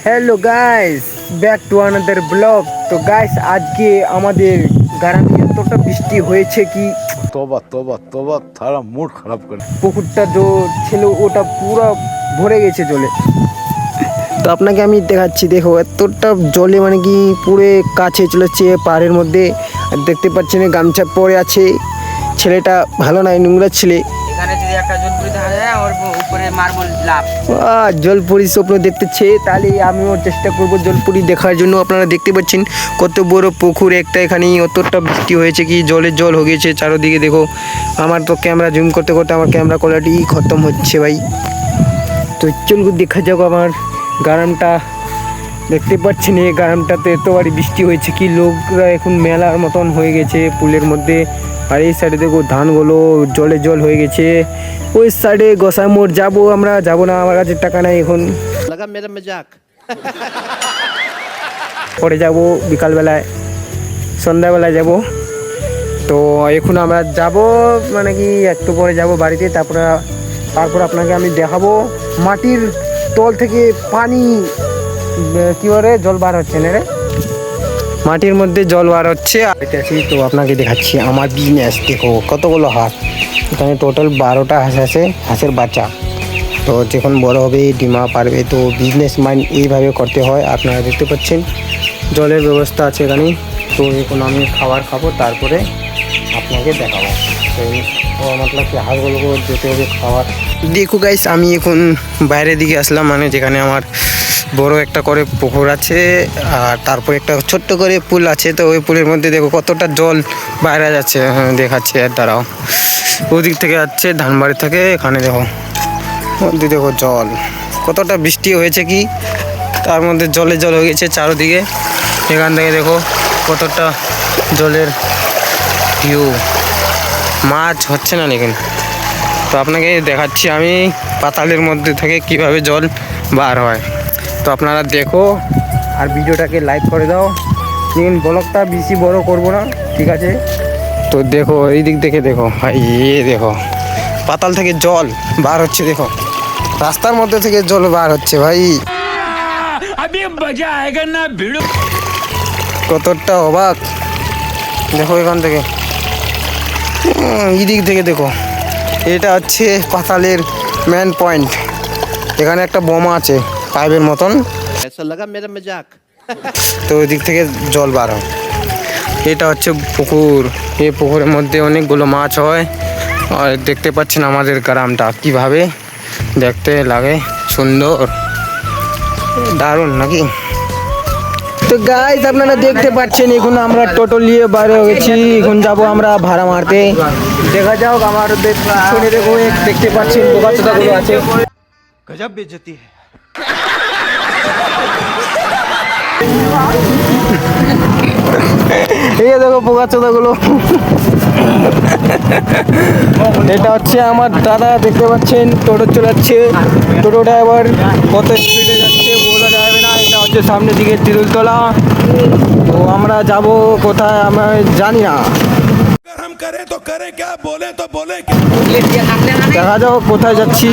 Hello guys, back to another blog. তো guys, আজকে আমাদের গ্রামে এতটা বৃষ্টি হয়েছে কি तौबा तौबा तौबा थारा मूड खराब कर পুকুরটা ছিল ওটা পুরো ভরে গেছে জলে। তো আপনাকে আমি দেখাচ্ছি, দেখো এতটা জলে মানে কি পুরো কাছে চলেছে পাহাড়ের মধ্যে। আর দেখতে পাচ্ছেন গামছা পরে আছে, ছেলেটা ভালো নয়, নোংরা ছেলে। এখানে যদি একটা জলপুরি দেখা যায় ওর উপরে মার্বেল লাভ। জলপুরি স্বপ্ন দেখতেছে, তাহলে আমিও চেষ্টা করব জলপুরি দেখার জন্য। আপনারা দেখতে পাচ্ছেন কত বড় পুকুর একটা, এখানে অতটা বৃষ্টি হয়েছে কি জলের জল হয়ে গেছে চারোদিকে। দেখো, আমার তো ক্যামেরা জুম করতে করতে আমার ক্যামেরা কোয়ালিটি খতম হচ্ছে ভাই। তো চল দেখা যাক আমার গ্রামটা। দেখতে পাচ্ছেন এই গ্রামটাতে এতবারই বৃষ্টি হয়েছে কি লোকরা এখন মেলার মতন হয়ে গেছে পুলের মধ্যে। আর এই সাইডে দেখো ধানগুলো জলে জল হয়ে গেছে। ওই সাইডে গোসাই মোড় যাবো, আমরা যাবো না, আমার কাছে টাকা নাই এখন। लगा मेरा मजाक। পরে যাব বিকালবেলায়, সন্ধ্যাবেলায় যাব। তো এখন আমরা যাব মানে কি একটু পরে যাব বাড়িতে। তারপর আপনাকে আমি দেখাবো মাটির তল থেকে পানি কি করে জল বার হচ্ছে না রে, মাটির মধ্যে জল বার হচ্ছে। তো আপনাকে দেখাচ্ছি আমার বিজনেস। দেখো কতগুলো হাঁস, এখানে টোটাল 12টা হাঁস আছে, হাঁসের বাচ্চা। তো যখন বড় হবে ডিমা পারবে। তো বিজনেস মাইন্ড এইভাবে করতে হয়। আপনারা দেখতে পাচ্ছেন জলের ব্যবস্থা আছে এখানে। তো এখন আমি খাবার খাবো, তারপরে আপনাকে দেখাবো। তো মতলব কি হাঁসগুলোকে যেতে হবে খাবার। দেখো গাইস, আমি এখন বাইরের দিকে আসলাম, মানে যেখানে আমার বড় একটা করে পুকুর আছে আর তারপর একটা ছোট্ট করে পুল আছে। তো ওই পুলের মধ্যে দেখো কতটা জল বাইরে যাচ্ছে, দেখাচ্ছে আর দাঁড়াও। ওদিক থেকে যাচ্ছে ধানবাড়ি থেকে, এখানে দেখো দেখো জল কতটা বৃষ্টি হয়েছে কি তার মধ্যে জলে জল হয়ে গেছে চারোদিকে। এখান থেকে দেখো কতটা জলের ভিউ, মাছ হচ্ছে না লেকিন। তো আপনাকে দেখাচ্ছি আমি পাতালের মধ্যে থেকে কিভাবে জল বার হয়। তো আপনারা দেখো আর ভিডিওটাকে লাইক করে দাও। লেকিন ব্লগটা বেশি বড় করব না, ঠিক আছে? তো দেখো এই দিক থেকে দেখো ভাই, দেখো পাতাল থেকে জল বার হচ্ছে। দেখো রাস্তার মধ্যে থেকে জল বার হচ্ছে ভাই। কতটা অবাক দেখো এখান থেকে, এই দিক থেকে দেখো। এটা হচ্ছে পাতালের মেন পয়েন্ট। এখানে একটা বোমা আছে পাইপের মতন, ऐसा लगा मेरा मजाक। তো ওই দিক থেকে জল বার হয়। এটা হচ্ছে পুকুর, এই পুকুরের মধ্যে অনেকগুলো মাছ হয়। আর দেখতে পাচ্ছেন আমাদের গ্রামটা কিভাবে দেখতে লাগে, সুন্দর, দারুণ নাকি? তো গাইস, আপনারা দেখতে পাচ্ছেন এখন আমরা টোটো নিয়ে বাইরে হয়েছি। এখন যাবো আমরা ভাড়া মারতে। দেখা যাক আমার শুনে দেখো, দেখতে পাচ্ছেন বোকাচোদাগুলো আছে। गजब बेइज्जती है। এই দেখো বোকাচোদাগুলো। এটা হচ্ছে আমার দাদা, দেখতে পাচ্ছেন টোটো চালাচ্ছে। টোটো ড্রাইভার কত স্পিডে যাচ্ছে বলা যাবে না। এটা হচ্ছে সামনের দিকে তিরুলতলা। তো আমরা যাব কোথায় আমরা জানি না, हम करे तो करे क्या बोले तो बोले क्या। দেখা যাও কোথায় যাচ্ছি।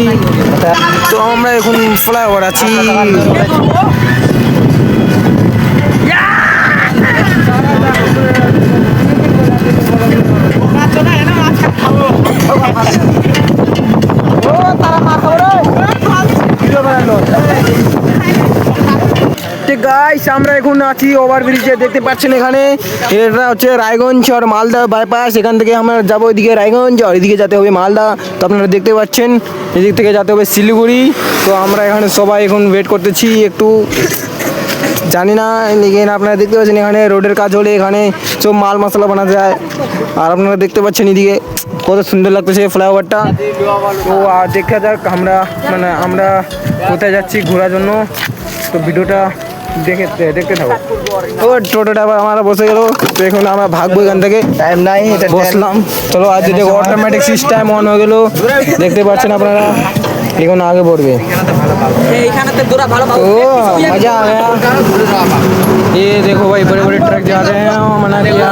তো আমরা এখন ফ্লাইওভার আছি। গাইস, আমরা এখন আছি ওভারব্রিজে, দেখতে পাচ্ছেন এখানে। এটা হচ্ছে রায়গঞ্জ আর মালদা বাইপাস। এখান থেকে আমরা যাবো ওইদিকে রায়গঞ্জ, আর ওইদিকে যেতে হবে মালদা। তো আপনারা দেখতে পাচ্ছেন এদিক থেকে যেতে হবে শিলিগুড়ি। তো আমরা এখানে সবাই এখন ওয়েট করতেছি একটু, জানি না লেকিন আপনারা দেখতে পাচ্ছেন এখানে রোডের কাজ হলে এখানে সব মাল মশলা বানাতে যায়। আর আপনারা দেখতে পাচ্ছেন এদিকে কত সুন্দর লাগতেছে ফ্লাইওভারটা। তো আর দেখা যাক আমরা কোথায় যাচ্ছি ঘোরার জন্য। তো ভিডিওটা দেখতে থাকো। ও টোটো ড্রাইভার আমরা বসে গেল। তো এখন আমরা ভাগবো এখান থেকে, টাইম নাই, বসলাম। চলো আজ দেখো অটোমেটিক সিস্টেম অন হয়ে গেল, দেখতে পাচ্ছেন আপনারা। এখন आगे बढ़वे। तो मजा आ गया। ये देखो भाई, बड़े बड़े ट्रक जा रहे हैं, मना किया।